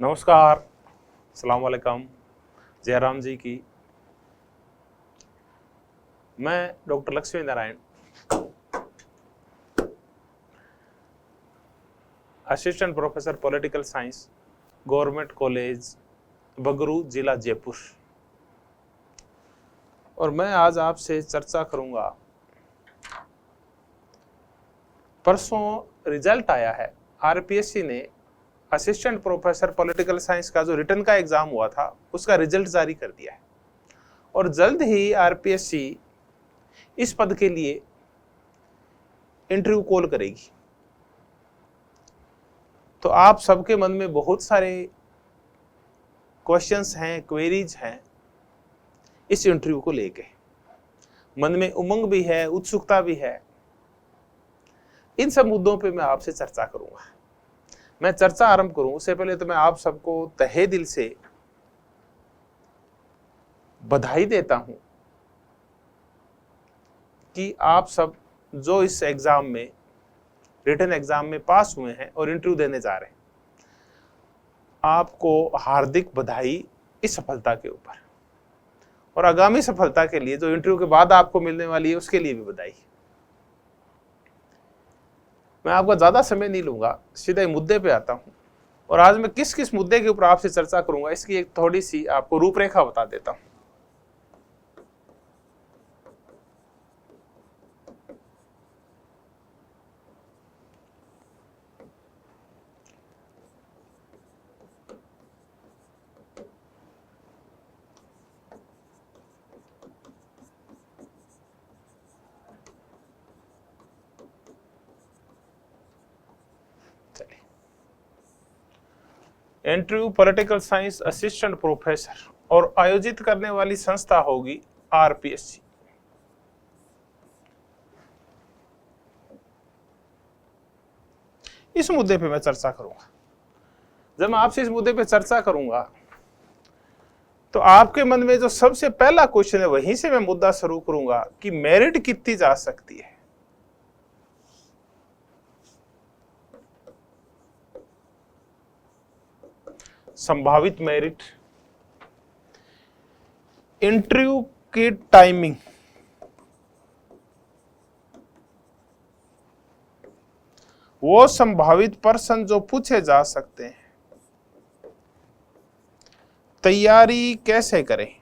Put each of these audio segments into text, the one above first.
नमस्कार, अस्सलाम वालेकुम, जयराम जी की। मैं doctor Lakshmi Narayan, assistant professor political science, government college Bagru, जिला जयपुर। और मैं आज आपसे चर्चा करूंगा, परसों रिजल्ट आया है। आरपीएससी ने असिस्टेंट प्रोफेसर पॉलिटिकल साइंस का जो रिटर्न का एग्जाम हुआ था उसका रिजल्ट जारी कर दिया है और जल्द ही आरपीएससी इस पद के लिए इंटरव्यू कॉल करेगी। तो आप सबके मन में बहुत सारे क्वेश्चंस हैं, क्वेरीज हैं इस इंटरव्यू को लेके। मन में उमंग भी है, उत्सुकता भी है। इन सब मुद्दों पे मैं आपसे चर्चा करूंगा। मैं चर्चा आरंभ करूं उससे पहले तो मैं आप सबको तहे दिल से बधाई देता हूं कि आप सब जो इस एग्जाम में, रिटन एग्जाम में पास हुए हैं और इंटरव्यू देने जा रहे हैं, आपको हार्दिक बधाई इस सफलता के ऊपर। और आगामी सफलता के लिए जो इंटरव्यू के बाद आपको मिलने वाली है उसके लिए भी बधाई। मैं आपका ज्यादा समय नहीं लूंगा, सीधे मुद्दे पे आता हूं। और आज मैं किस किस मुद्दे के ऊपर आपसे चर्चा करूंगा इसकी एक थोड़ी सी आपको रूपरेखा बता देता हूं। Interview political science assistant professor और आयोजित करने वाली संस्था होगी आरपीएससी। इस मुद्दे पे मैं चर्चा करूंगा। जब मैं आपसे इस मुद्दे पे चर्चा करूंगा तो आपके मन में जो सबसे पहला क्वेश्चन है वहीं से मैं मुद्दा शुरू करूंगा कि मेरिट कितनी जा सकती है। संभावित मेरिट, इंटरव्यू की टाइमिंग, वो संभावित प्रश्न जो पूछे जा सकते हैं, तैयारी कैसे करें,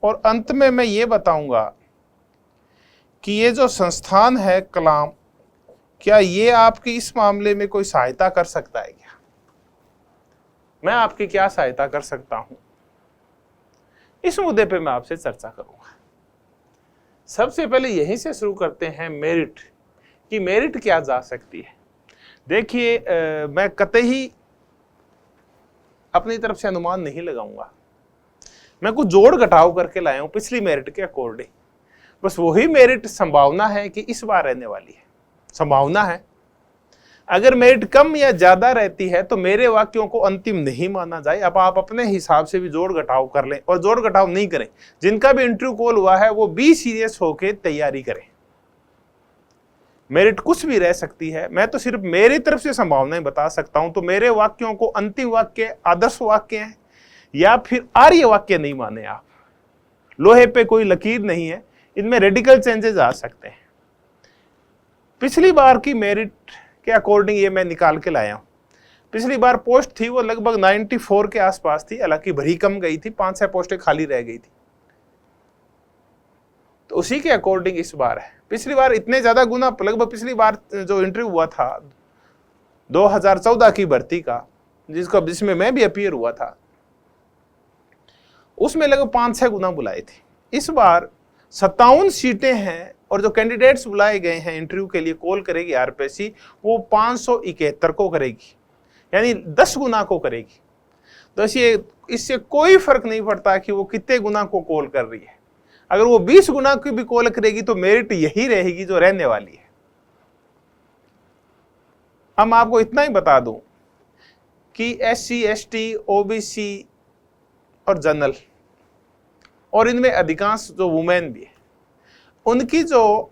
और अंत में मैं ये बताऊंगा कि ये जो संस्थान है कलाम, क्या ये आपकी इस मामले में कोई सहायता कर सकता है? क्या मैं आपकी क्या सहायता कर सकता हूं, इस मुद्दे पे मैं आपसे चर्चा करूंगा। सबसे पहले यहीं से शुरू करते हैं, मेरिट कि मेरिट क्या जा सकती है। देखिए, मैं कतई अपनी तरफ से अनुमान नहीं लगाऊंगा। मैं कुछ जोड़ घटाव करके लाया हूं पिछली मेरिट के अकॉर्डिंग। बस वही मेरिट संभावना है कि इस बार रहने वाली है, संभावना है। अगर मेरिट कम या ज्यादा रहती है तो मेरे वाक्यों को अंतिम नहीं माना जाए। अब आप अपने हिसाब से भी जोड़ घटाव कर लें, और जोड़ घटाव नहीं करें। जिनका भी इंटरव्यू कॉल हुआ है वो बी सीरियस होकर तैयारी करें। मेरिट कुछ भी रह सकती है, मैं तो सिर्फ मेरी तरफ से संभावनाएं बता सकता हूं। तो मेरे वाक्यों को अंतिम वाक्य आदर्श वाक्य है या फिर आर्य वाक्य नहीं माने आप। लोहे पे कोई लकीर नहीं है, इनमें रेडिकल चेंजेस आ सकते हैं। पिछली बार की मेरिट के अकॉर्डिंग ये मैं निकाल के लाया हूं। पिछली बार पोस्ट थी वो लगभग 94 के आसपास थी, हालांकि भरी कम गई थी, 5-6 पोस्टें खाली रह गई थी। तो उसी के अकॉर्डिंग इस बार है। पिछली बार इतने ज्यादा गुना, लगभग पिछली बार जो इंटरव्यू हुआ था 2014 की भर्ती का, जिसमें मैं भी अपीयर हुआ था, उसमें लगभग 5-6 गुना बुलाए थे। इस बार 57 सीटें हैं और जो कैंडिडेट्स बुलाए गए हैं इंटरव्यू के लिए कॉल करेगी आरपीएससी, वो 571 को करेगी, यानी 10 गुना को करेगी। तो इससे कोई फर्क नहीं पड़ता कि वो कितने गुना को कॉल कर रही है। अगर वो 20 गुना की भी कॉल करेगी तो मेरिट यही रहेगी जो रहने वाली है। हम आपको इतना ही बता दूं कि एससी, एसटी, ओबीसी और जनरल, और इनमें अधिकांश जो वुमेन भी है, उनकी जो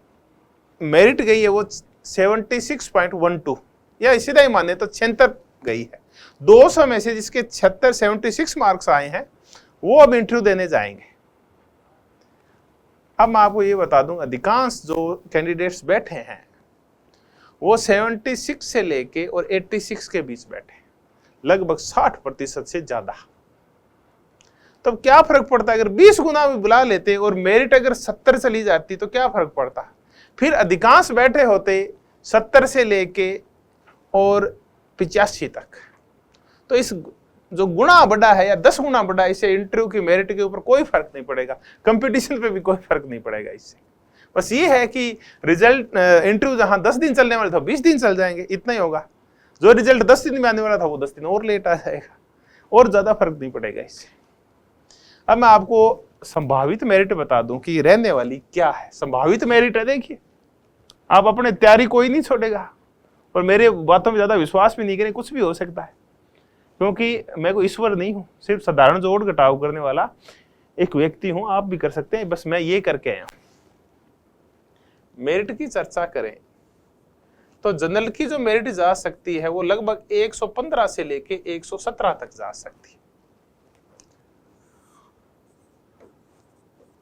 मेरिट गई है वो 76.12, या सीधा ही माने तो 76 गई है। 200 में से जिसके 76 मार्क्स आए हैं वो अब इंटरव्यू देने जाएंगे। अब मैं आपको ये बता दूं, अधिकांश जो कैंडिडेट्स बैठे हैं वो 76 से लेके और 86 के बीच बैठे, लगभग 60% से ज्यादा। तब क्या फर्क पड़ता है, अगर 20 गुना भी बुला लेते और मेरिट अगर 70 चली जाती तो क्या फर्क पड़ता। फिर अधिकांश बैठे होते 70 से लेके और 85 तक। तो इस जो गुना बढ़ा है या 10 गुना बढ़ा, इससे इंटरव्यू की मेरिट के ऊपर कोई फर्क नहीं पड़ेगा, कंपटीशन पे भी कोई फर्क नहीं पड़ेगा इससे। बस ये है कि रिजल्ट इंटरव्यू जहां 10 दिन चलने वाला था 20 दिन चल जाएंगे, इतना ही होगा। जो रिजल्ट 10 दिन में आने वाला था वो 10 दिन और लेट आ जाएगा, और ज्यादा फर्क नहीं पड़ेगा इससे। अब मैं आपको संभावित मेरिट बता दूं कि रहने वाली क्या है। संभावित मेरिट है, देखिए आप अपने तैयारी कोई नहीं छोड़ेगा, और मेरे बातों में ज्यादा विश्वास भी नहीं करें, कुछ भी हो सकता है, क्योंकि मैं कोई ईश्वर नहीं हूं, सिर्फ साधारण जोड़ घटाव करने वाला एक व्यक्ति हूं। आप भी कर सकते हैं, बस मैं ये करके आया। मेरिट की चर्चा करें तो जनरल की जो मेरिट जा सकती है वो लगभग 115 से लेके 117 तक जा सकती है।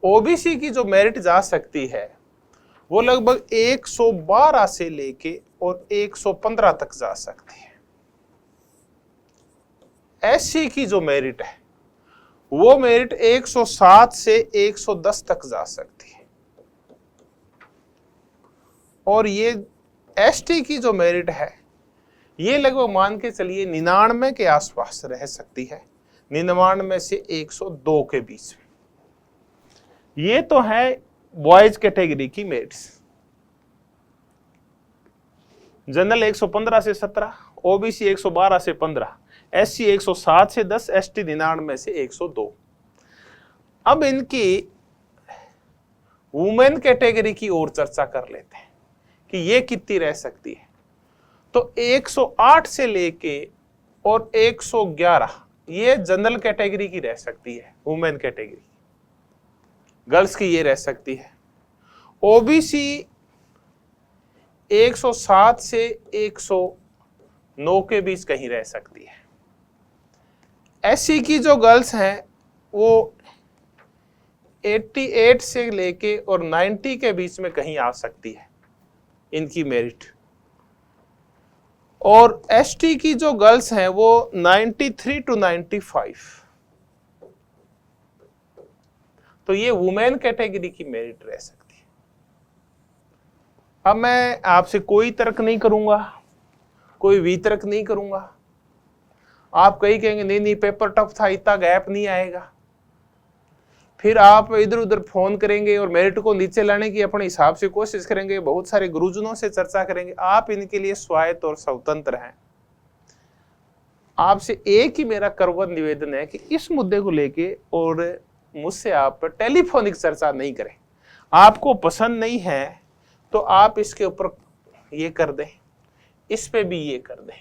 ओबीसी की जो मेरिट जा सकती है वो लगभग 112 से लेके और 115 तक जा सकती है। एससी की जो मेरिट है वो मेरिट 107 से 110 तक जा सकती है, और ये एसटी की जो मेरिट है ये लगभग मान के चलिए 99 के आसपास रह सकती है, 99 से 102 के बीच में। ये तो है बॉयज कैटेगरी की मेरिट्स। जनरल 115 से 17, ओबीसी 112 से 15, एससी 107 से 10, एसटी 99 से 102। अब इनकी वुमेन कैटेगरी की ओर चर्चा कर लेते हैं कि ये कितनी रह सकती है। तो 108 से लेके और 111 ये जनरल कैटेगरी की रह सकती है, वुमेन कैटेगरी, गर्ल्स की ये रह सकती है। ओबीसी 107 से 109 के बीच कहीं रह सकती है। एससी की जो गर्ल्स हैं वो 88 से लेके और 90 के बीच में कहीं आ सकती है इनकी मेरिट, और एसटी की जो गर्ल्स हैं वो 93 टू 95। तो ये वुमेन कैटेगरी की मेरिट रह सकती है। अब मैं आपसे कोई तर्क नहीं करूंगा, कोई वितर्क नहीं करूंगा। आप कहीं कहेंगे नहीं नहीं पेपर टफ था, इतना गैप नहीं आएगा। फिर आप इधर उधर फोन करेंगे और मेरिट को नीचे लाने की अपने हिसाब से कोशिश करेंगे, बहुत सारे गुरुजनों से चर्चा करेंगे। आप इनके लिए स्वायत्त और स्वतंत्र हैं। आपसे एक ही मेरा करवत निवेदन है कि इस मुद्दे को लेके और मुझसे आप टेलीफोनिक चर्चा नहीं करें। आपको पसंद नहीं है तो आप इसके ऊपर ये कर दें, इस पे भी ये कर दें।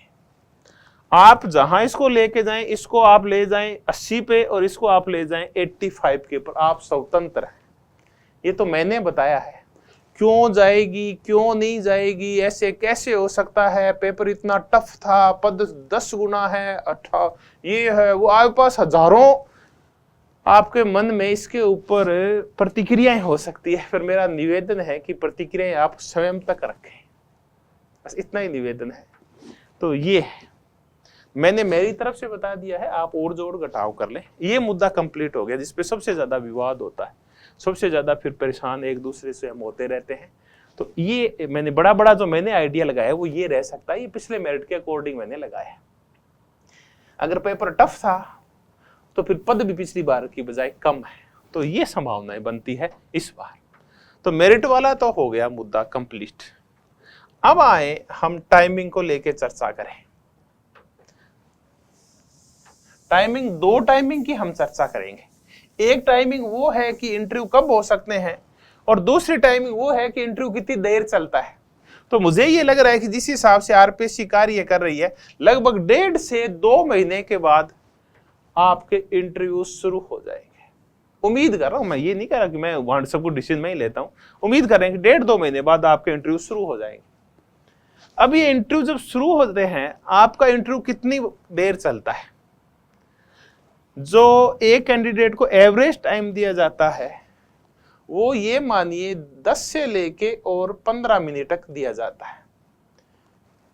आप जहां इसको लेके जाएं, इसको आप ले जाएं 80 पे और इसको आप ले जाएं 85 के ऊपर, आप स्वतंत्र हैं। ये तो मैंने बताया है। क्यों जाएगी, क्यों नहीं जाएगी, ऐसे कैसे हो सकता है, पेपर इतना टफ था, पद 10 गुना है, 18 ये है वो, आपके पास हजारों आपके मन में इसके ऊपर प्रतिक्रियाएं हो सकती है। फिर मेरा निवेदन है कि प्रतिक्रियाएं आप स्वयं तक रखें, बस इतना ही निवेदन है। तो ये है, मैंने मेरी तरफ से बता दिया है, आप और जोड़ घटाव कर लें। ये मुद्दा कंप्लीट हो गया जिसपे सबसे ज्यादा विवाद होता है, सबसे ज्यादा फिर परेशान एक दूसरे से हम होते रहते हैं। तो ये मैंने बड़ा जो मैंने आइडिया लगाया है वो ये रह सकता है, ये पिछले मेरिट के अकॉर्डिंग मैंने लगाया है। अगर पेपर टफ था तो फिर पद भी पिछली बार की बजाय कम है, तो ये संभावनाएं बनती है इस बार। तो मेरिट वाला तो हो गया मुद्दा कंप्लीट। अब आए हम टाइमिंग को लेके चर्चा करें। टाइमिंग, दो टाइमिंग की हम चर्चा करेंगे। एक टाइमिंग वो है कि इंटरव्यू कब हो सकते हैं, और दूसरी टाइमिंग वो है कि इंटरव्यू कितनी देर चलता है। तो मुझे ये लग रहा है कि जिस हिसाब से आरपीएससी कार्य कर रही है, लगभग 1.5 से 2 महीने के बाद आपके इंटरव्यू शुरू हो जाएंगे। उम्मीद कर रहा हूं, मैं ये नहीं कह रहा कि मैं वहां सबको डिसीजन में ही लेता हूं, उम्मीद कर रहे हैं कि 1.5-2 महीने बाद आपके इंटरव्यू शुरू हो जाएंगे। अब ये इंटरव्यू जब शुरू होते हैं, आपका इंटरव्यू कितनी देर चलता है? जो एक कैंडिडेट को एवरेज टाइम दिया जाता है वो ये मानिए 10 से लेके और 15 मिनट तक दिया जाता है।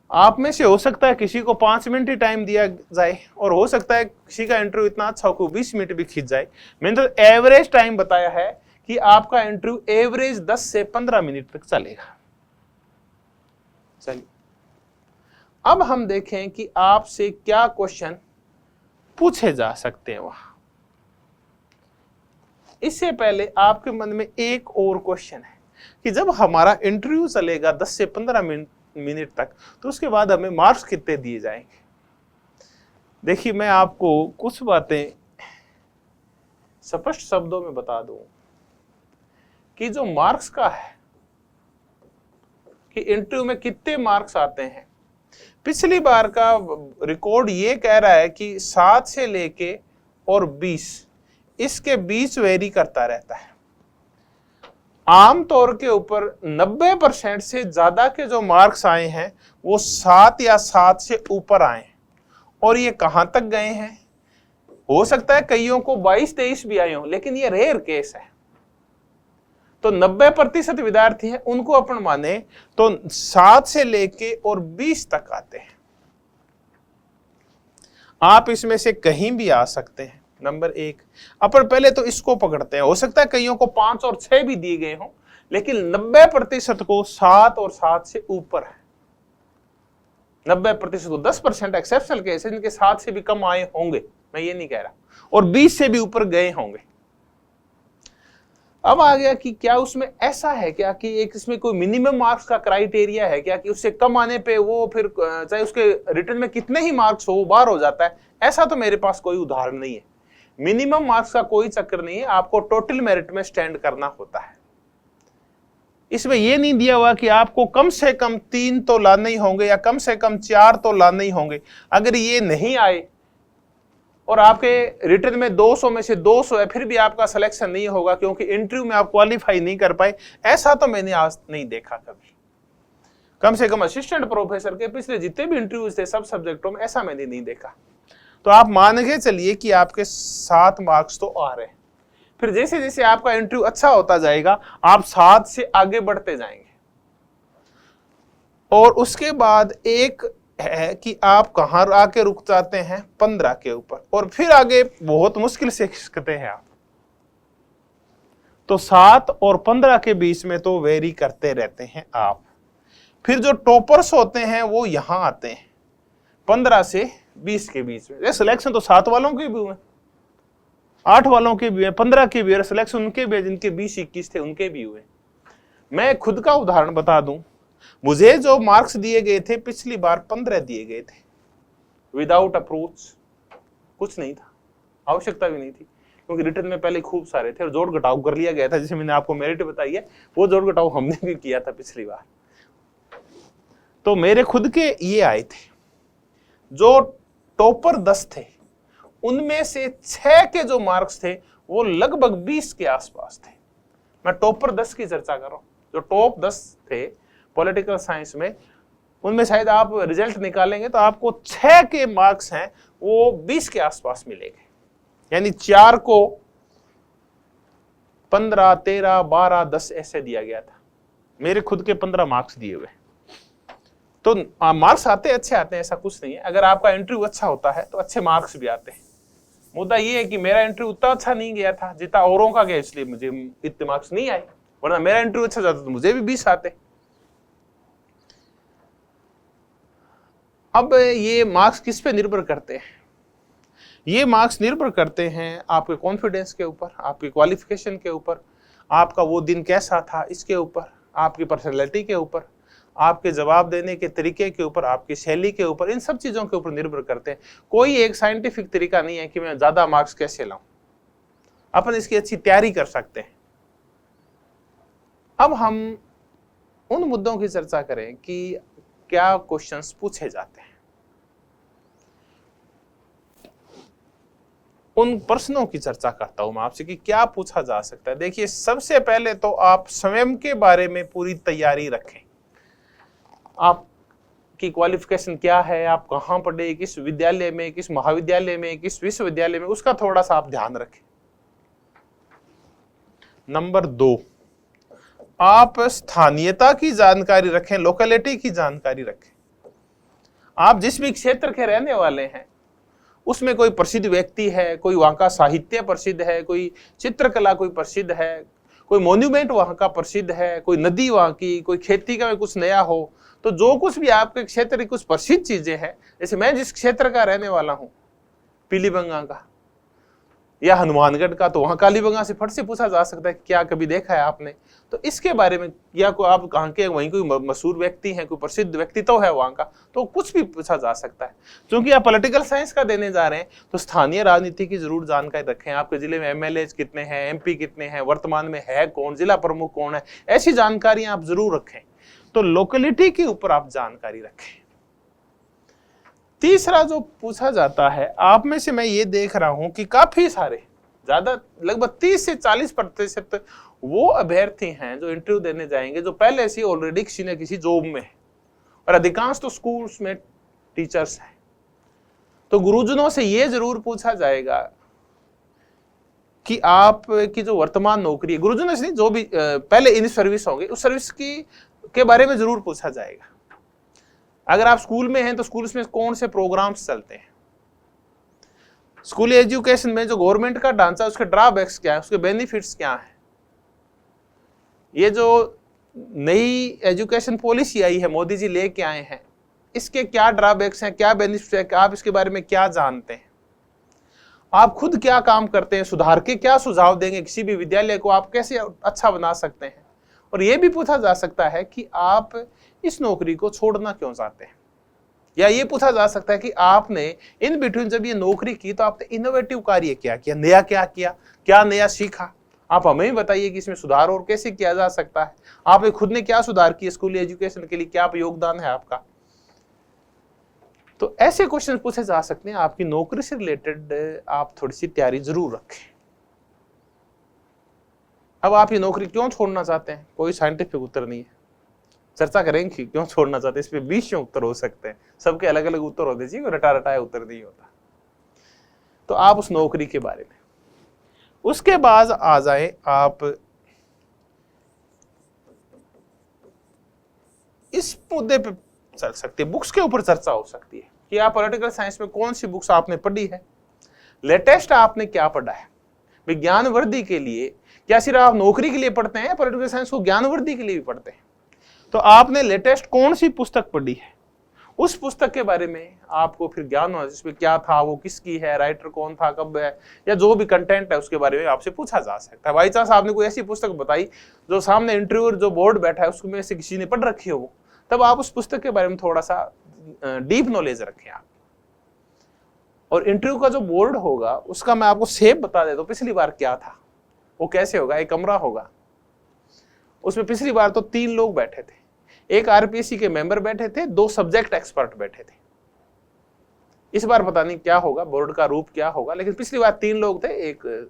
आप में से हो सकता है किसी को 5 मिनट ही टाइम दिया जाए और हो सकता है किसी का इंटरव्यू इतना अच्छा हो कि 20 मिनट भी खींच जाए। मैंने तो एवरेज टाइम बताया है कि आपका इंटरव्यू एवरेज 10 से 15 मिनट तक चलेगा। चलिए अब हम देखें कि आपसे क्या क्वेश्चन पूछे जा सकते हैं वहां। इससे पहले आपके मन में एक और क्वेश्चन है कि जब हमारा इंटरव्यू चलेगा 10 से 15 मिनट तक तो उसके बाद हमें मार्क्स कितने दिए जाएंगे। देखिए मैं आपको कुछ बातें स्पष्ट शब्दों में बता दूं कि जो मार्क्स का है कि इंटरव्यू में कितने मार्क्स आते हैं। पिछली बार का रिकॉर्ड ये कह रहा है कि 7 से लेके और 20 इसके बीच वेरी करता रहता है। आमतौर के ऊपर 90% से ज्यादा के जो मार्क्स आए हैं वो 7 या 7 से ऊपर आए हैं। और ये कहां तक गए हैं? हो सकता है कईयों को 22-23 भी आए हों, लेकिन ये रेयर केस है। तो 90% विद्यार्थी हैं, उनको अपन माने तो 7 से लेके और 20 तक आते हैं। आप इसमें से कहीं भी आ सकते हैं। नंबर 1 अपन पहले तो इसको पकड़ते हैं। हो सकता है कईयों को 5 और 6 भी दिए गए हों, लेकिन 90% को 7 और 7 से ऊपर है। 90% को 10% एक्सेप्शनल केस है जिनके 7 से भी कम आए होंगे, मैं ये नहीं कह रहा, और 20 से भी ऊपर गए होंगे। अब आ गया कि क्या उसमें ऐसा है क्या कि एक इसमें कोई मिनिमम मार्क्स का क्राइटेरिया है क्या कि उससे कम आने पे वो फिर चाहे उसके रिटर्न में कितने ही मार्क्स हो वो बाहर हो जाता है? ऐसा तो मेरे पास कोई उदाहरण नहीं है। मिनिमम मार्क्स का कोई चक्कर नहीं है, आपको टोटल मेरिट में स्टैंड करना होता है। इसमें यह नहीं दिया हुआ कि आपको कम से कम 3 तो लाने ही होंगे या कम से कम 4 तो लाने ही होंगे। अगर ये नहीं आए और आपके रिटर्न में 200 में से 200 है फिर भी आपका सिलेक्शन नहीं होगा क्योंकि इंटरव्यू में आप क्वालिफाई नहीं कर पाए, ऐसा तो मैंने आज नहीं देखा कभी। कम से कम असिस्टेंट प्रोफेसर के पिछले जितने भी इंटरव्यूज थे सब सब्जेक्टों में ऐसा मैंने नहीं देखा। तो आप मान के चलिए कि आपके 7 मार्क्स तो आ रहे हैं। फिर जैसे जैसे आपका इंटरव्यू अच्छा होता जाएगा आप 7 से आगे बढ़ते जाएंगे। और उसके बाद एक है कि आप कहां आके रुक जाते हैं? 15 के ऊपर, और फिर आगे बहुत मुश्किल से खिसकते हैं आप। तो 7 और 15 के बीच में तो वेरी करते रहते हैं आप। फिर जो टॉपर्स होते हैं वो यहां आते हैं 15 से 20 के बीच में। सिलेक्शन तो 7 वालों के भी हुए, 8 वालों के भी हुए, 15 के भी, और सिलेक्शन उनके भी जिनके 20-21 थे उनके भी हुए। मैं खुद का उदाहरण बता दूं, मुझे जो मार्क्स दिए गए थे पिछली बार 15 दिए गए थे, विदाउट अप्रोच। कुछ नहीं था, आवश्यकता भी नहीं थी क्योंकि रिटर्न में पहले खूब सारे थे और जोड़ घटाव कर लिया गया था। जैसे मैंने आपको मेरिट बताई है वो जोड़ घटाव हमने भी किया था पिछली बार। तो मेरे खुद के ये आए थे। जो टॉपर 10 थे उनमें से 6 के जो मार्क्स थे वो लगभग 20 के आसपास थे। मैं टॉपर 10 की चर्चा कर रहा हूं। जो टॉप 10 थे पॉलिटिकल साइंस में, उनमें शायद आप रिजल्ट निकालेंगे तो आपको 6 के मार्क्स हैं वो 20 के आसपास मिलेंगे। यानी 4 को 15, 13, 12, 10 ऐसे दिया गया था। मेरे खुद के 15 मार्क्स दिए हुए। तो मार्क्स अच्छे आते हैं, ऐसा कुछ नहीं है। अगर आपका इंटरव्यू अच्छा होता है तो अच्छे मार्क्स भी आते हैं। मुद्दा ये है कि मेरा इंटरव्यू उतना अच्छा नहीं गया था जितना औरों का गया, इसलिए मुझे इतने मार्क्स नहीं आए, वरना मेरा इंटरव्यू अच्छा जाता तो मुझे भी 20 आते। अब ये मार्क्स किस पे निर्भर करते हैं? ये मार्क्स निर्भर करते हैं आपके कॉन्फिडेंस के ऊपर, आपकी क्वालिफिकेशन के ऊपर, आपका वो दिन कैसा था इसके ऊपर, आपकी पर्सनैलिटी के ऊपर, आपके जवाब देने के तरीके के ऊपर, आपकी शैली के ऊपर, इन सब चीजों के ऊपर निर्भर करते हैं। कोई एक साइंटिफिक तरीका नहीं है कि मैं ज्यादा मार्क्स कैसे लाऊं। अपन इसकी अच्छी तैयारी कर सकते हैं। अब हम उन मुद्दों की चर्चा करें कि क्या क्वेश्चंस पूछे जाते हैं। उन प्रश्नों की चर्चा करता हूं मैं आपसे कि क्या पूछा जा सकता है। देखिए, सबसे पहले तो आप स्वयं के बारे में पूरी तैयारी रखें। आप आपकी क्वालिफिकेशन क्या है, आप कहाँ पढ़े, किस विद्यालय में, किस महाविद्यालय में, किस विश्वविद्यालय में, उसका थोड़ा सा आप ध्यान रखें। नंबर 2, आप स्थानीयता की जानकारी रखें, लोकेलिटी की जानकारी रखें। आप जिस भी क्षेत्र के रहने वाले हैं उसमें कोई प्रसिद्ध व्यक्ति है, कोई वहां का साहित्य प्रसिद्ध है, कोई चित्रकला कोई प्रसिद्ध है, कोई मॉन्यूमेंट वहां का प्रसिद्ध है, कोई नदी वहां की, कोई खेती का कुछ नया हो, तो जो कुछ भी आपके क्षेत्र की कुछ प्रसिद्ध चीजें हैं, जैसे मैं जिस क्षेत्र का रहने वाला हूं, पीलीबंगा का या हनुमानगढ़ का, तो वहां कालीबंगा से फट से पूछा जा सकता है क्या कभी देखा है आपने, तो इसके बारे में, या कोई आप कहाँ के, वहीं कोई मशहूर व्यक्ति है, कोई प्रसिद्ध व्यक्तित्व तो है वहां का, तो कुछ भी पूछा जा सकता है। क्योंकि आप पॉलिटिकल साइंस का देने जा रहे हैं तो स्थानीय राजनीति की जरूर जानकारी रखें। आपके जिले में एमएलए कितने हैं, एमपी कितने हैं, वर्तमान में है कौन, जिला प्रमुख कौन है, ऐसी जानकारियां आप जरूर रखें। तो लोकेलिटी के ऊपर आप जानकारी रखें। तीसरा जो पूछा जाता है, आप में से मैं ये देख रहा हूं कि काफी सारे, ज्यादा लगभग 30 से 40% वो अभ्यर्थी हैं जो इंटरव्यू देने जाएंगे जो पहले से ऑलरेडी किसी न किसी जॉब में है, और अधिकांश तो स्कूल्स में टीचर्स हैं। तो गुरुजनों से ये जरूर पूछा जाएगा कि आप की जो वर्तमान नौकरी है, गुरुजनों से नहीं, जो भी पहले इन सर्विस होंगे उस सर्विस के बारे में जरूर पूछा जाएगा। अगर आप स्कूल में हैं तो स्कूल में कौन से प्रोग्राम्स चलते हैं, स्कूली एजुकेशन में जो गवर्नमेंट का ढांचा उसके ड्रॉबैक्स क्या है, उसके बेनिफिट्स क्या है, ये जो नई एजुकेशन पॉलिसी आई है मोदी जी लेके आए हैं, इसके क्या ड्रॉबैक्स हैं, क्या बेनिफिट्स हैं, आप इसके बारे में क्या जानते हैं, आप खुद क्या काम करते हैं, सुधार के क्या सुझाव देंगे, किसी भी विद्यालय को आप कैसे अच्छा बना सकते हैं। और यह भी पूछा जा सकता है कि आप इस नौकरी को छोड़ना क्यों चाहते हैं, या ये पूछा जा सकता है कि आपने इन बिटवीन जब ये नौकरी की तो आपने इनोवेटिव कार्य क्या किया, नया क्या किया, क्या नया सीखा, आप हमें भी बताइए कि इसमें सुधार और कैसे किया जा सकता है, आपने खुद ने क्या सुधार किया, स्कूली एजुकेशन के लिए क्या योगदान है आपका। तो ऐसे क्वेश्चन पूछे जा सकते हैं। आपकी नौकरी से रिलेटेड आप थोड़ी सी तैयारी जरूर रखें। अब आप ये नौकरी क्यों छोड़ना चाहते हैं, कोई साइंटिफिक उत्तर नहीं है, चर्चा करेंगे क्यों छोड़ना चाहते हैं, इस पे 20 उत्तर हो सकते हैं, सबके अलग अलग उत्तर होते चाहिए, रटा रटाया उत्तर नहीं होता। तो आप उस नौकरी के बारे में, उसके बाद आ जाए आप इस मुद्दे पे चल सकते हैं, बुक्स के ऊपर चर्चा हो सकती है कि आप पॉलिटिकल साइंस में कौन सी बुक्स आपने पढ़ी है, लेटेस्ट आपने क्या पढ़ा है, विज्ञान वृद्धि के लिए, क्या सिर्फ आप नौकरी के लिए पढ़ते हैं, पॉलिटिकल साइंस को ज्ञान वृद्धि के लिए भी पढ़ते हैं, तो आपने लेटेस्ट कौन सी पुस्तक पढ़ी है, उस पुस्तक के बारे में आपको फिर ज्ञान हो, जिसमें क्या था, वो किसकी है, राइटर कौन था, कब है, या जो भी कंटेंट है उसके बारे में आपसे पूछा जा सकता है। बाई चांस आपने कोई ऐसी पुस्तक बताई जो सामने इंटरव्यूअर जो बोर्ड बैठा है उसमें से किसी ने पढ़ रखी हो, तब आप उस पुस्तक के बारे में थोड़ा सा डीप नॉलेज रखें आप। और इंटरव्यू का जो बोर्ड होगा उसका मैं आपको सेप बता देता हूं, पिछली बार क्या था, वो कैसे होगा। एक कमरा होगा, उसमें पिछली बार तो 3 लोग बैठे थे, एक आरपीएससी के मेंबर बैठे थे, 2 सब्जेक्ट एक्सपर्ट बैठे थे। इस बार पता नहीं क्या होगा, बोर्ड का रूप क्या होगा, लेकिन पिछली बार 3 लोग थे, एक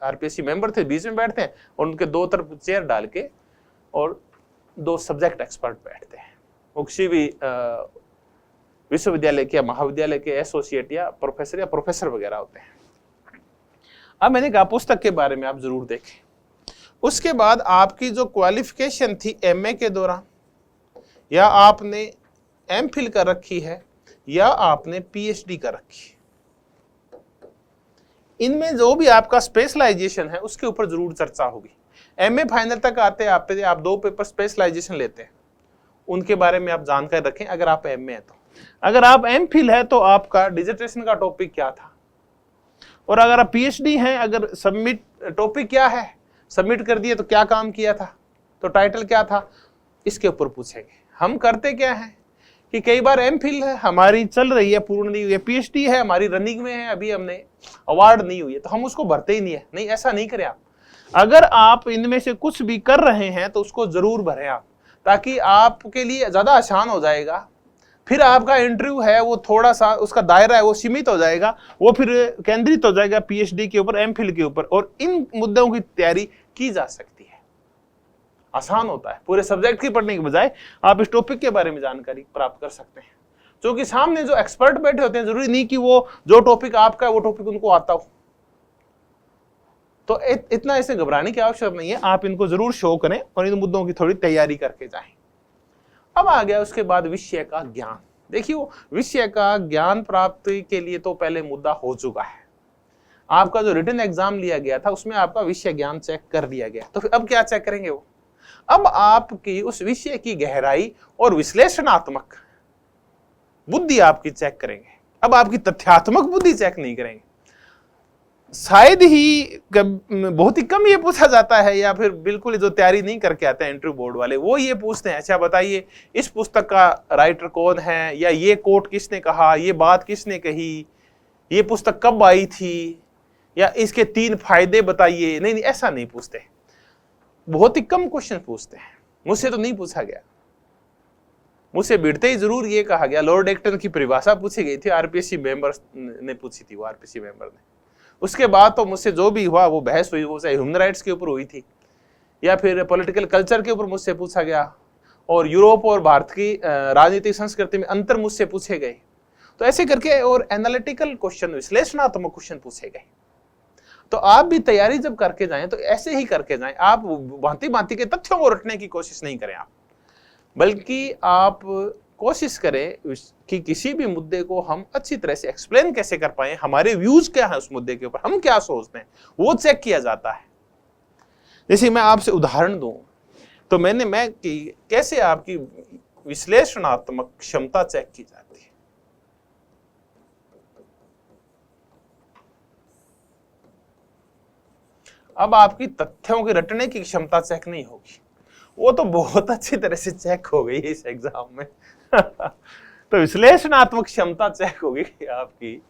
आरपीएससी मेंबर थे बीच में बैठते हैं, और उनके 2 तरफ चेयर डाल के और 2 सब्जेक्ट एक्सपर्ट बैठते हैं। वो किसी भी विश्वविद्यालय के या महाविद्यालय के एसोसिएट या प्रोफेसर वगैरह होते हैं। अब मैंने कहा पुस्तक के बारे में आप जरूर देखें। उसके बाद आपकी जो क्वालिफिकेशन थी एमए के दौरान, या आपने एमफिल कर रखी है या आपने पीएचडी कर रखी है, इनमें जो भी आपका स्पेशलाइजेशन है उसके ऊपर जरूर चर्चा होगी। एमए फाइनल तक आते आप 2 पेपर स्पेशलाइजेशन लेते हैं, उनके बारे में आप जानकारी रखें अगर आप एमए है तो। अगर आप एमफिल है तो आपका डिसर्टेशन का टॉपिक क्या था, और अगर आप पीएचडी हैं, अगर सबमिट टॉपिक क्या है, सबमिट कर दिए तो क्या काम किया था, तो टाइटल क्या था, इसके ऊपर पूछेंगे। हम करते क्या है कि कई बार एमफिल है हमारी चल रही है, पूर्ण नहीं हुई है, पीएचडी है हमारी रनिंग में है, अभी हमने अवार्ड नहीं हुई है, तो हम उसको भरते ही नहीं है। नहीं, ऐसा नहीं करें आप। अगर आप इनमें से कुछ भी कर रहे हैं तो उसको जरूर भरें आप, ताकि आपके लिए ज्यादा आसान हो जाएगा। फिर आपका इंटरव्यू है वो थोड़ा सा उसका दायरा है वो सीमित हो जाएगा, वो फिर केंद्रित हो जाएगा पीएचडी के ऊपर, एमफिल के ऊपर, और इन मुद्दों की तैयारी की जा सकती है। आसान होता है। पूरे सब्जेक्ट की पढ़ने के बजाय आप इस टॉपिक के बारे में जानकारी प्राप्त कर सकते हैं, क्योंकि सामने जो एक्सपर्ट बैठे होते हैं जरूरी नहीं कि वो जो टॉपिक आपका है वो टॉपिक उनको आता हो। तो इतना इसे घबराने की आवश्यकता नहीं है, आप इनको जरूर शो करें और इन मुद्दों की थोड़ी तैयारी करके जाएं। अब आ गया उसके बाद विषय का ज्ञान। देखिए वो विषय का ज्ञान प्राप्ति के लिए तो पहले मुद्दा हो चुका है, आपका जो रिटन एग्जाम लिया गया था उसमें आपका विषय ज्ञान चेक कर लिया गया। तो फिर अब क्या चेक करेंगे वो, अब आपकी उस विषय की गहराई और विश्लेषणात्मक बुद्धि आपकी चेक करेंगे। अब आपकी तथ्यात्मक बुद्धि चेक नहीं करेंगे। शायद ही बहुत ही कम ये पूछा जाता है, या फिर बिल्कुल जो तैयारी नहीं करके आते हैं इंटरव्यू बोर्ड वाले, वो ये पूछते हैं अच्छा बताइए इस पुस्तक का राइटर कौन है, या ये कोट किसने कहा, ये बात किसने कही, ये पुस्तक कब आई थी, या इसके 3 फायदे बताइए। नहीं, ऐसा नहीं पूछते, बहुत ही कम क्वेश्चन पूछते हैं। मुझसे तो नहीं पूछा गया, मुझसे भिड़ते ही जरूर ये कहा गया, लॉर्ड एक्टन की परिभाषा पूछी गई थी, आरपीएससी मेंबर ने पूछी थी, वो आरपीएससी मेंबर ने। उसके बाद तो मुझसे जो भी हुआ वो बहस हुई, वो चाहे ह्यूमन राइट्स के ऊपर हुई थी या फिर पॉलिटिकल कल्चर के ऊपर मुझसे पूछा गया, और यूरोप और भारत की राजनीतिक संस्कृति में अंतर मुझसे पूछे गए। तो ऐसे करके और एनालिटिकल क्वेश्चन, विश्लेषणात्मक क्वेश्चन पूछे गए। तो आप भी तैयारी जब करके जाएं तो ऐसे ही करके जाएं, आप भांति भांति के तथ्यों को रटने की कोशिश नहीं करें आप, बल्कि आप कोशिश करें कि किसी भी मुद्दे को हम अच्छी तरह से एक्सप्लेन कैसे कर पाए, हमारे व्यूज क्या है उस मुद्दे के ऊपर, हम क्या सोचते हैं, वो चेक किया जाता है। जैसे मैं आपसे उदाहरण दूं तो मैं कैसे आपकी विश्लेषणात्मक क्षमता चेक की जाती है। अब आपकी तथ्यों के रटने की क्षमता चेक नहीं होगी, वो तो बहुत अच्छी तरह से चेक हो गई इस एग्जाम में तो विश्लेषणात्मक क्षमता चेक होगी आपकी।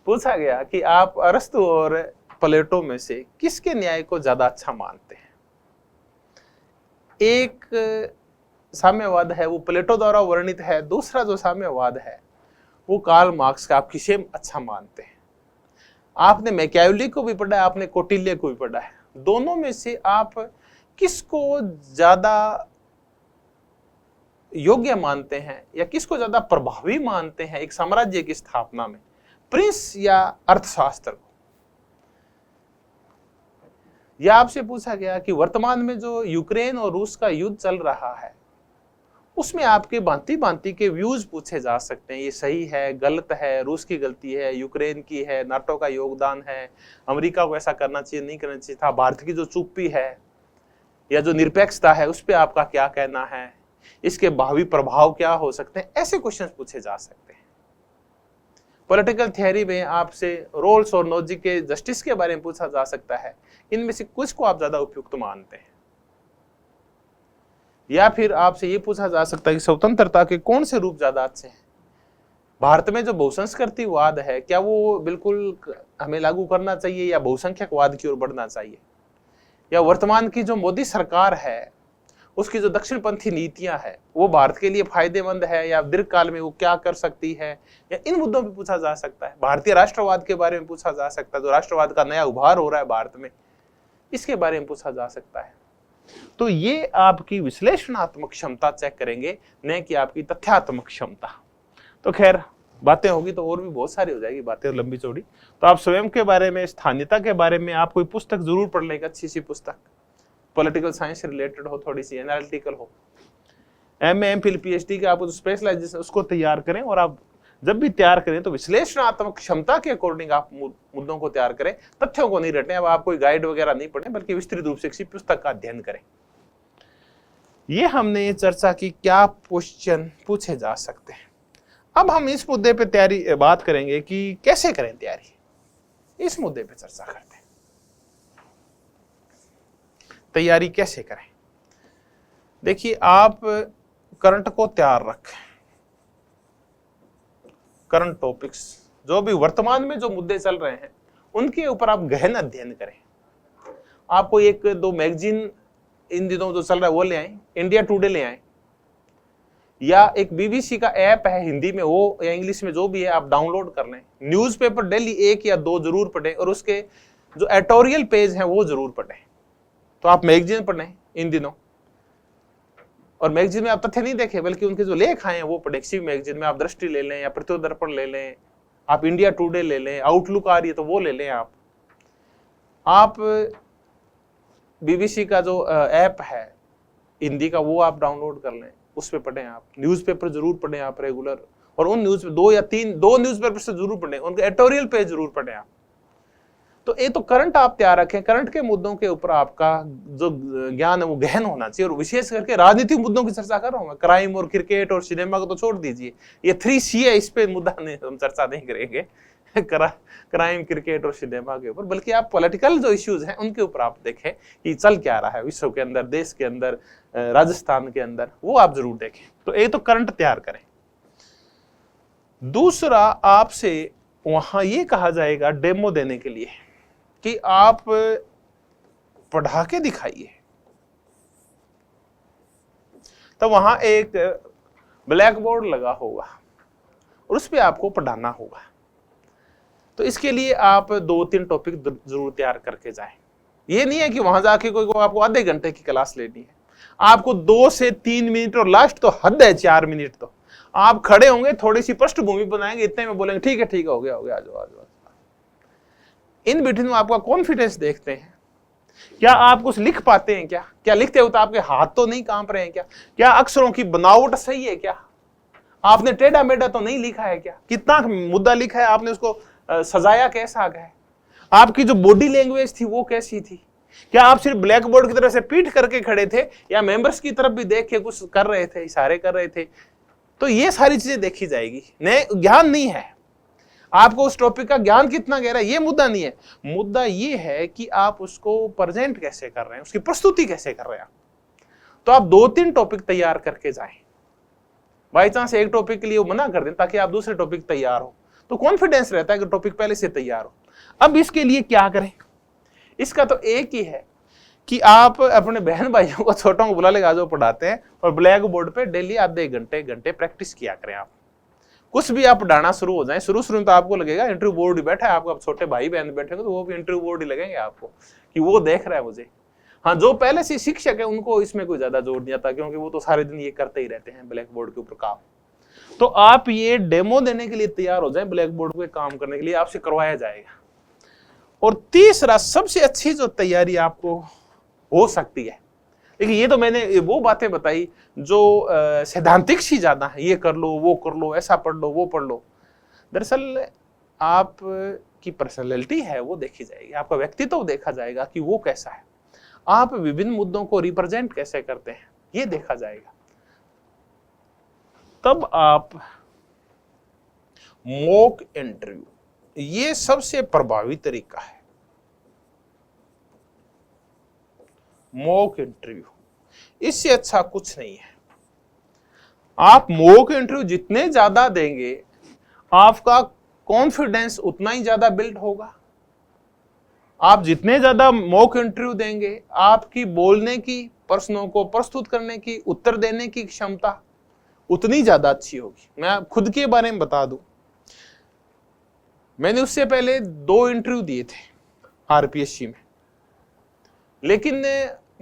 पूछा गया कि आप अरस्तु और प्लेटो में से किसके न्याय को ज्यादा अच्छा मानते हैं। एक साम्यवाद है वो प्लेटो द्वारा वर्णित है, दूसरा जो साम्यवाद है वो कार्ल मार्क्स का, आप किसे अच्छा मानते हैं। आपने मैकियावेली को भी पढ़ा है, आपने कौटिल्य को भी पढ़ा है, दोनों में से आप किसको ज्यादा योग्य मानते हैं या किसको ज्यादा प्रभावी मानते हैं एक साम्राज्य की स्थापना में, प्रिंस या अर्थशास्त्र को। यह आपसे पूछा गया कि वर्तमान में जो यूक्रेन और रूस का युद्ध चल रहा है उसमें आपके भांति भांति के व्यूज पूछे जा सकते हैं, ये सही है, गलत है, रूस की गलती है, यूक्रेन की है, नाटो का योगदान है, अमेरिका को ऐसा करना चाहिए नहीं करना चाहिए था, भारत की जो चुप्पी है या जो निरपेक्षता है उस पर आपका क्या कहना है, इसके भावी प्रभाव क्या हो सकते हैं, ऐसे क्वेश्चन पूछे जा सकते हैं। पॉलिटिकल थियरी में आपसे रोल्स और नोजी के जस्टिस के बारे में पूछा जा सकता है, इनमें से कुछ को आप ज्यादा उपयुक्त मानते हैं। या फिर आपसे ये पूछा जा सकता है कि स्वतंत्रता के कौन से रूप ज्यादा अच्छे हैं। भारत में जो बहुसंस्कृतिवाद है क्या वो बिल्कुल हमें लागू करना चाहिए या बहुसंख्यकवाद की ओर बढ़ना चाहिए, या वर्तमान की जो मोदी सरकार है उसकी जो दक्षिणपंथी नीतियां है वो भारत के लिए फायदेमंद है या दीर्घकाल में वो क्या कर सकती है, या इन मुद्दों पे पूछा जा सकता है। भारतीय राष्ट्रवाद के बारे में पूछा जा सकता है, जो राष्ट्रवाद का नया उभार हो रहा है भारत में, इसके बारे में पूछा जा सकता है। तो ये आपकी विश्लेषणात्मक क्षमता चेक करेंगे, न कि आपकी तथ्यात्मक क्षमता। तो खैर बातें होगी तो और भी बहुत सारी हो जाएगी, बातें लंबी चौड़ी। तो आप स्वयं के बारे में, स्थानीयता के बारे में आप कोई पुस्तक जरूर पढ़ लें, अच्छी सी पुस्तक, पॉलिटिकल साइंस से रिलेटेड हो, थोड़ी सी एनालिटिकल हो। एमए, एमफिल, पीएचडी के आप स्पेशलाइजेशन उसको तैयार करें, और आप जब भी तैयार करें तो विश्लेषणात्मक क्षमता के अकॉर्डिंग आप मुद्दों को तैयार करें, तथ्यों को नहीं रटें। अब आप कोई गाइड वगैरह नहीं पढ़ें, बल्कि विस्तृत रूप से किसी पुस्तक का अध्ययन करें। ये हमने चर्चा की क्या क्वेश्चन पूछे जा सकते हैं। अब हम इस मुद्दे पे तैयारी बात करेंगे कि कैसे करें तैयारी, इस मुद्दे पे चर्चा करते हैं। तैयारी कैसे करें। देखिए आप करंट को तैयार रखें, करंट टॉपिक्स जो भी वर्तमान में जो मुद्दे चल रहे हैं उनके ऊपर आप गहन अध्ययन करें। आपको एक दो मैगजीन इन दिनों जो चल रहा है वो ले आए, इंडिया टुडे ले आए, या एक बीबीसी का ऐप है हिंदी में वो, या इंग्लिश में जो भी है आप डाउनलोड कर लें। न्यूज़पेपर डेली 1 या 2 जरूर पढ़ें, और उसके जो एडिटोरियल पेज हैं वो जरूर पढ़ें। तो आप मैगजीन पढ़ें, इन दिनों, और मैगजीन में आप तथ्य नहीं देखे बल्कि उनके जो लेख आए हैं वो पढ़े। किसी मैगजीन में आप दृष्टि ले लें या प्रतिदर्पण ले लें, आप इंडिया टुडे ले लें, आउटलुक आ रही है तो वो ले लें। आप बीबीसी का जो ऐप है हिंदी का वो आप डाउनलोड कर लें, उस पर पढ़ें। आप न्यूज़पेपर जरूर पढ़ें आप रेगुलर, और उन न्यूज़ दो न्यूज़पेपर से जरूर पढ़ें, उनके एडिटोरियल पेज जरूर पढ़ें आप। तो ये तो करंट आप तैयार रखें, करंट के मुद्दों के ऊपर आपका जो ज्ञान है वो गहन होना चाहिए, और विशेष करके राजनीतिक मुद्दों की चर्चा कर रहा हूं मैं। क्राइम और क्रिकेट और सिनेमा को तो छोड़ दीजिए, ये 3C है, इस पे मुद्दा नहीं, हम चर्चा नहीं करेंगे क्राइम, क्रिकेट और सिनेमा के ऊपर, बल्कि आप पॉलिटिकल जो इश्यूज हैं उनके ऊपर आप देखें कि चल क्या रहा है विश्व के अंदर, देश के अंदर, राजस्थान के अंदर, वो आप जरूर देखें। तो एक तो करंट तैयार करें। दूसरा, आपसे वहां ये कहा जाएगा डेमो देने के लिए कि आप पढ़ा के दिखाइए। तो वहां एक ब्लैक बोर्ड लगा होगा और उस पर आपको पढ़ाना होगा। तो इसके लिए आप 2-3 टॉपिक जरूर तैयार करके जाएं। ये नहीं है कि वहां जाके कोई आपको आधे घंटे की क्लास लेनी है, आपको 2 से 3 मिनट, और लास्ट तो हद है 4 मिनट। तो आप खड़े होंगे, थोड़ी सी पृष्ठभूमि बनाएंगे, इतने में बोलेंगे ठीक है हो गया, आ जाओ। इन बिटवीन में आपका कॉन्फिडेंस देखते हैं। क्या आप कुछ लिख पाते हैं? क्या लिखते हो तो आपके हाथ तो नहीं कांप रहे हैं? क्या अक्षरों की बनावट सही है? क्या आपने टेढ़ा मेढ़ा तो नहीं लिखा है? कितना मुद्दा लिखा है आपने, उसको सजाया कैसा है? आपकी जो बॉडी लैंग्वेज थी वो कैसी थी? क्या आप सिर्फ ब्लैक बोर्ड की तरह से पीठ करके खड़े थे, या मेंबर्स की तरफ भी देख के कुछ कर रहे थे, इशारे कर रहे थे? तो ये सारी चीजें देखी जाएगी। नए ज्ञान नहीं है आपको, उस टॉपिक का ज्ञान कितना गहरा है ये मुद्दा नहीं है। मुद्दा ये है कि आप उसको प्रेजेंट कैसे कर रहे हैं, उसकी प्रस्तुति कैसे कर रहे हैं। तो आप 2-3 टॉपिक तैयार करके जाएं। बाई चांस एक टॉपिक के लिए वो मना कर दें ताकि आप दूसरे टॉपिक तैयार हो, तो कॉन्फिडेंस रहता है कि टॉपिक पहले से तैयार हो। अब इसके लिए क्या करें? इसका तो एक ही है कि आप अपने बहन भाइयों को, छोटों को बुला लेगा जो पढ़ाते हैं, और ब्लैक बोर्ड पे डेली आधे घंटे प्रैक्टिस किया करें। आप कुछ भी आप पढ़ाना शुरू हो जाए, शुरू में तो आपको लगेगा इंटरव्यू बोर्ड ही बैठा है, आपको छोटे भाई बहन बैठेंगे तो वो भी इंटरव्यू बोर्ड ही लगेंगे आपको कि वो देख रहा है मुझे। हाँ, जो पहले से शिक्षक है उनको इसमें कोई ज्यादा जोर नहीं आता, क्योंकि वो तो सारे दिन ये करते ही रहते हैं ब्लैक बोर्ड के ऊपर काम। तो आप ये डेमो देने के लिए तैयार हो जाए, ब्लैक बोर्ड पे काम करने के लिए आपसे करवाया जाएगा। और तीसरा, सबसे अच्छी जो तैयारी आपको हो सकती है, देखिए ये तो मैंने वो बातें बताई जो सैद्धांतिक सी ज्यादा है, ये कर लो, वो कर लो, ऐसा पढ़ लो, वो पढ़ लो। दरअसल आप की पर्सनैलिटी है वो देखी जाएगी, आपका व्यक्तित्व देखा जाएगा कि वो कैसा है, आप विभिन्न मुद्दों को रिप्रेजेंट कैसे करते हैं ये देखा जाएगा। तब आप मॉक इंटरव्यू, ये सबसे प्रभावी तरीका है। मॉक इंटरव्यू, इससे अच्छा कुछ नहीं है। आप मॉक इंटरव्यू जितने ज्यादा देंगे, आपका कॉन्फिडेंस उतना ही ज्यादा बिल्ड होगा। आप जितने ज्यादा मॉक इंटरव्यू देंगे, आपकी बोलने की, प्रश्नों को प्रस्तुत करने की, उत्तर देने की क्षमता उतनी ज्यादा अच्छी होगी। मैं खुद के बारे में बता दूं, मैंने उससे पहले 2 इंटरव्यू दिए थे आरपीएससी में, लेकिन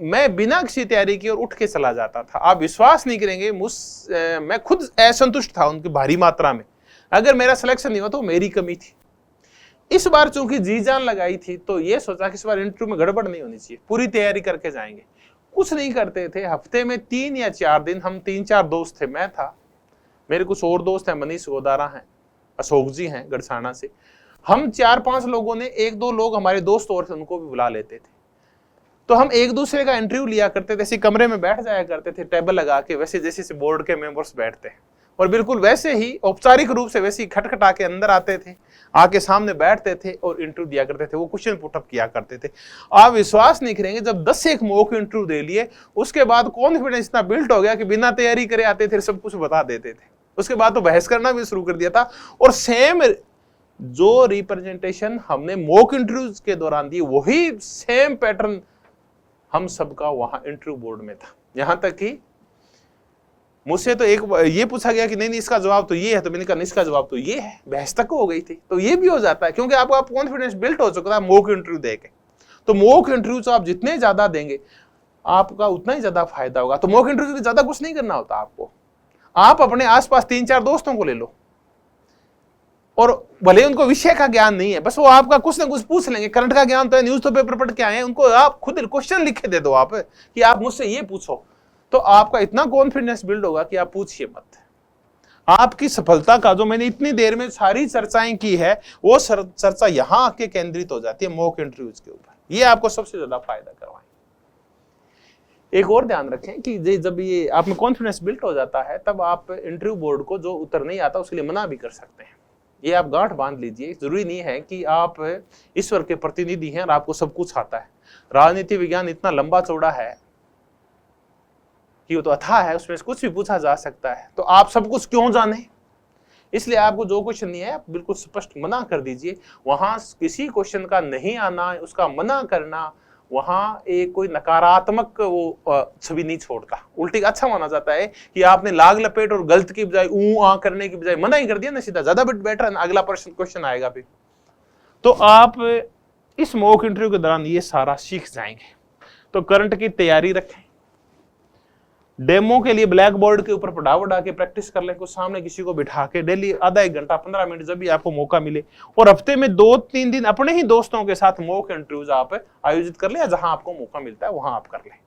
मैं बिना किसी तैयारी की और उठ के चला जाता था। आप विश्वास नहीं करेंगे, मैं खुद असंतुष्ट था उनकी भारी मात्रा में। अगर मेरा सिलेक्शन नहीं हुआ तो मेरी कमी थी। इस बार चूंकि जी जान लगाई थी तो ये सोचा कि इस बार इंटरव्यू में गड़बड़ नहीं होनी चाहिए, पूरी तैयारी करके जाएंगे। कुछ नहीं करते थे, हफ्ते में 3 या 4 दिन हम 3-4 दोस्त थे, मैं था, मेरे कुछ और दोस्त हैं, मनीष गोदारा हैं, अशोक जी हैं गढ़साना से, हम 4-5 लोगों ने, 1-2 लोग हमारे दोस्त और थे उनको भी बुला लेते थे। तो हम एक दूसरे का इंटरव्यू लिया करते थे, ऐसे कमरे में बैठ जाया करते थे टेबल लगा के, वैसे जैसे बोर्ड के मेंबर्स बैठते हैं, और बिल्कुल वैसे ही औपचारिक रूप से वैसे ही खटखटा के अंदर आते थे, आके सामने बैठते थे और इंटरव्यू दिया करते थे। वो क्वेश्चन पुटअप किया करते थे। आप विश्वास नहीं करेंगे, जब 10 मॉक इंटरव्यू दे लिए, उसके बाद कॉन्फिडेंस इतना बिल्ड हो गया कि बिना तैयारी करे आते थे, सब कुछ बता देते थे। उसके बाद तो बहस करना भी शुरू कर दिया था, और सेम जो रिप्रेजेंटेशन हमने मॉक इंटरव्यूज के दौरान दी, वही सेम पैटर्न हम सबका वहां इंटरव्यू बोर्ड में था। यहां तक कि मुझसे तो एक ये पूछा गया कि नहीं इसका जवाब तो ये है, तो मैंने कहा इसका जवाब तो ये है, बहस तक हो गई थी। तो ये भी हो जाता है क्योंकि आपका कॉन्फिडेंस बिल्ट हो चुका था मॉक इंटरव्यू देके। तो मॉक इंटरव्यू आप जितने ज्यादा देंगे, आपका उतना ही ज्यादा फायदा होगा। तो मॉक इंटरव्यू में ज्यादा कुछ नहीं करना होता आपको, आप अपने आसपास 3-4 दोस्तों को ले लो और भले उनको विषय का ज्ञान नहीं है, बस वो आपका कुछ ना कुछ पूछ लेंगे। करंट का ज्ञान तो है, न्यूज तो पेपर पढ़ के आए हैं, उनको आप खुद क्वेश्चन लिख के दे दो आप कि आप मुझसे ये पूछो, तो आपका इतना कॉन्फिडेंस बिल्ड होगा कि आप पूछिए मत। आपकी सफलता का जो मैंने इतनी देर में सारी चर्चाएं की है, वो चर्चा यहां आके केंद्रित हो जाती है मॉक इंटरव्यूज के ऊपर। ये आपको सबसे ज्यादा फायदा करवाएं। एक और ध्यान रखें कि जब ये आप में कॉन्फिडेंस बिल्ड हो जाता है, तब आप इंटरव्यू बोर्ड को जो उत्तर नहीं आता उसके लिए मना भी कर सकते हैं। ये आप गांठ बांध लीजिए। जरूरी नहीं है कि आप ईश्वर के प्रतिनिधि हैं और आपको सब कुछ आता है। राजनीति विज्ञान इतना लंबा चौड़ा है कि वो तो अथाह है, उसमें से कुछ भी पूछा जा सकता है। तो आप सब कुछ क्यों जाने? इसलिए आपको जो क्वेश्चन नहीं है, आप बिल्कुल स्पष्ट मना कर दीजिए। वहां किसी क्वेश्चन का नहीं आना, उसका मना करना, वहां एक कोई नकारात्मक वो छवि नहीं छोड़ता, उल्टी अच्छा माना जाता है कि आपने लाग लपेट और गलत की बजाय ऊ आ करने की बजाय मना ही कर दिया ना सीधा, ज्यादा बेटर है ना। अगला प्रश्न क्वेश्चन आएगा फिर। तो आप इस मॉक इंटरव्यू के दौरान ये सारा सीख जाएंगे। तो करंट की तैयारी रखें, डेमो के लिए ब्लैक बोर्ड के ऊपर पढ़ा वढ़ा के प्रैक्टिस कर लें, कुछ सामने किसी को बिठा के डेली आधा 1 घंटा 15 मिनट जब भी आपको मौका मिले, और हफ्ते में 2-3 दिन अपने ही दोस्तों के साथ मॉक इंटरव्यूज आप आयोजित कर लें, जहां आपको मौका मिलता है वहां आप कर लें।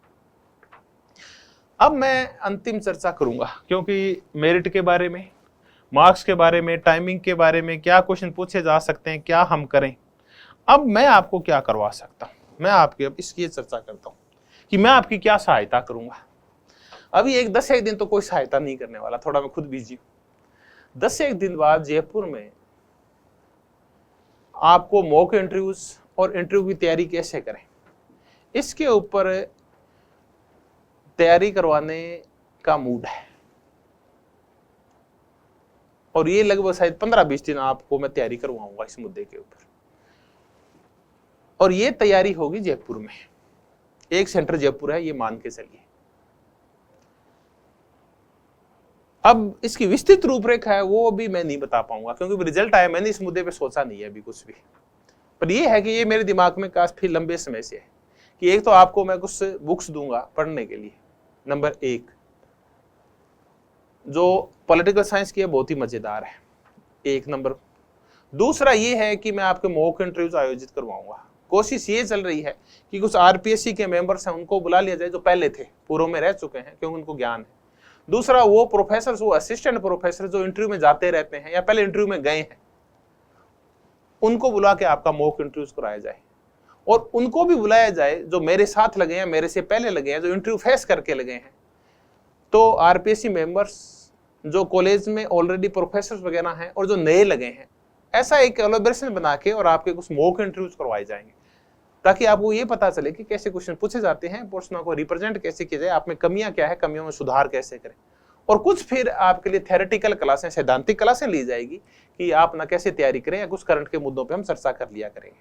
अब मैं अंतिम चर्चा करूंगा, क्योंकि मेरिट के बारे में, मार्क्स के बारे में, टाइमिंग के बारे में, क्या क्वेश्चन पूछे जा सकते हैं, क्या हम करें, अब मैं आपको क्या करवा सकता हूं, मैं आपकी अब इसकी चर्चा करता हूं कि मैं आपकी क्या सहायता करूंगा। अभी 10 दिन तो कोई सहायता नहीं करने वाला, थोड़ा मैं खुद बिजी हूं। 10 दिन बाद जयपुर में आपको मॉक इंटरव्यूज और इंटरव्यू की तैयारी कैसे करें, इसके ऊपर तैयारी करवाने का मूड है। और ये लगभग शायद 15-20 दिन आपको मैं तैयारी करवाऊंगा इस मुद्दे के ऊपर। और ये तैयारी होगी जयपुर में, एक सेंटर जयपुर है, ये मान के चलिए। अब इसकी विस्तृत रूपरेखा है वो भी मैं नहीं बता पाऊंगा, क्योंकि रिजल्ट आया, मैंने इस मुद्दे पे सोचा नहीं है अभी कुछ भी। पर ये है कि ये मेरे दिमाग में काफी लंबे समय से है कि एक तो आपको मैं कुछ बुक्स दूंगा पढ़ने के लिए, नंबर 1, जो पॉलिटिकल साइंस की है, बहुत ही मजेदार है, 1 नंबर। दूसरा ये है कि मैं आपके मॉक इंटरव्यूज आयोजित करवाऊंगा। कोशिश ये चल रही है कि कुछ आरपीएससी के मेंबर्स हैं, उनको बुला लिया जाए जो पहले थे, पूर्व में रह चुके हैं, क्योंकि उनको ज्ञान है। दूसरा वो प्रोफेसर, वो असिस्टेंट प्रोफेसर जो इंटरव्यू में जाते रहते हैं या पहले इंटरव्यू में गए हैं, उनको बुला के आपका मॉक इंटरव्यूज कराया जाए। और उनको भी बुलाया जाए जो मेरे साथ लगे हैं, मेरे से पहले लगे हैं, जो इंटरव्यू फेस करके लगे हैं। तो आरपीएससी मेंबर्स जो कॉलेज में ऑलरेडी प्रोफेसर वगैरह हैं और जो नए लगे हैं, ऐसा एक कोलैबोरेशन बना के और आपके कुछ मॉक इंटरव्यूज करवाए जाएंगे, ताकि आपको ये पता चले कि कैसे क्वेश्चन पूछे जाते हैं, प्रश्नों को रिप्रेजेंट कैसे किया जाए, आप में कमियां क्या है, कमियों में सुधार कैसे करें। और कुछ फिर आपके लिए थ्योरेटिकल क्लासें, सैद्धांतिक क्लासें ली जाएगी कि आप ना कैसे तैयारी करें, या कुछ करंट के मुद्दों पे हम चर्चा कर लिया करेंगे।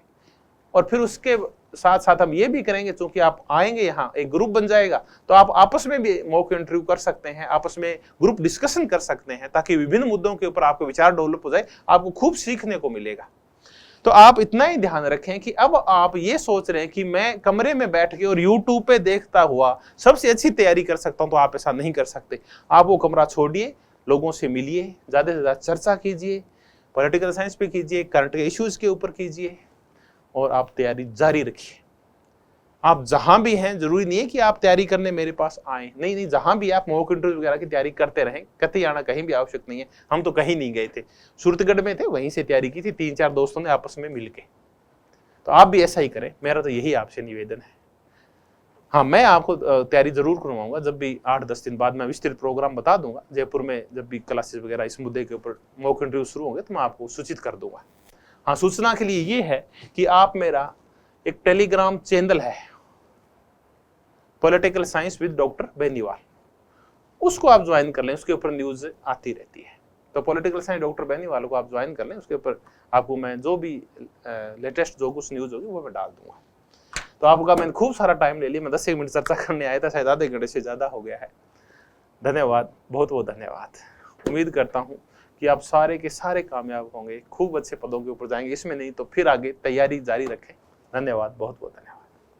और फिर उसके साथ साथ हम ये भी करेंगे, चूंकि आप आएंगे यहाँ, एक ग्रुप बन जाएगा, तो आप आपस में भी मॉक इंटरव्यू कर सकते हैं, आपस में ग्रुप डिस्कशन कर सकते हैं, ताकि विभिन्न मुद्दों के ऊपर आपके विचार डेवलप हो जाए, आपको खूब सीखने को मिलेगा। तो आप इतना ही ध्यान रखें कि अब आप ये सोच रहे हैं कि मैं कमरे में बैठ के और यूट्यूब पे देखता हुआ सबसे अच्छी तैयारी कर सकता हूं, तो आप ऐसा नहीं कर सकते। आप वो कमरा छोड़िए, लोगों से मिलिए, ज्यादा से ज्यादा चर्चा कीजिए, पॉलिटिकल साइंस पे कीजिए, करंट के इश्यूज के ऊपर कीजिए, और आप तैयारी जारी रखिए। आप जहां भी हैं, जरूरी नहीं है कि आप तैयारी करने मेरे पास आए, नहीं, जहां भी आप मॉक इंटरव्यू वगैरह की तैयारी करते रहें, कतई आना कहीं भी आवश्यक नहीं है। हम तो कहीं नहीं गए थे, सूरतगढ़ में थे, वहीं से तैयारी की थी 3-4 दोस्तों ने आपस में मिलके। तो आप भी ऐसा ही करें, मेरा तो यही आपसे निवेदन है। हाँ, मैं आपको तैयारी जरूर करवाऊंगा, जब भी 8-10 दिन बाद मैं विस्तृत प्रोग्राम बता दूंगा। जयपुर में जब भी क्लासेस वगैरह इस मुद्दे के ऊपर मॉक इंटरव्यू शुरू होंगे तो मैं आपको सूचित कर दूंगा। हाँ, सूचना के लिए ये है कि आप मेरा एक टेलीग्राम चैनल है, political science with doctor Beniwal, उसको आप ज्वाइन कर लें, उसके ऊपर न्यूज आती रहती है। तो पॉलिटिकल साइंस डॉक्टर बेनीवाल को आप ज्वाइन कर लें, उसके ऊपर आपको मैं जो भी लेटेस्ट जो कुछ न्यूज होगी वो मैं डाल दूंगा। तो आपका मैंने खूब सारा टाइम ले लिया, मैं 10 मिनट चर्चा करने आया था, शायद आधे घंटे से ज्यादा हो गया है। धन्यवाद, बहुत बहुत धन्यवाद। उम्मीद करता हूँ कि आप सारे के सारे कामयाब होंगे, खूब अच्छे पदों के ऊपर जाएंगे। इसमें नहीं तो फिर आगे तैयारी जारी रखें। धन्यवाद, बहुत बहुत धन्यवाद।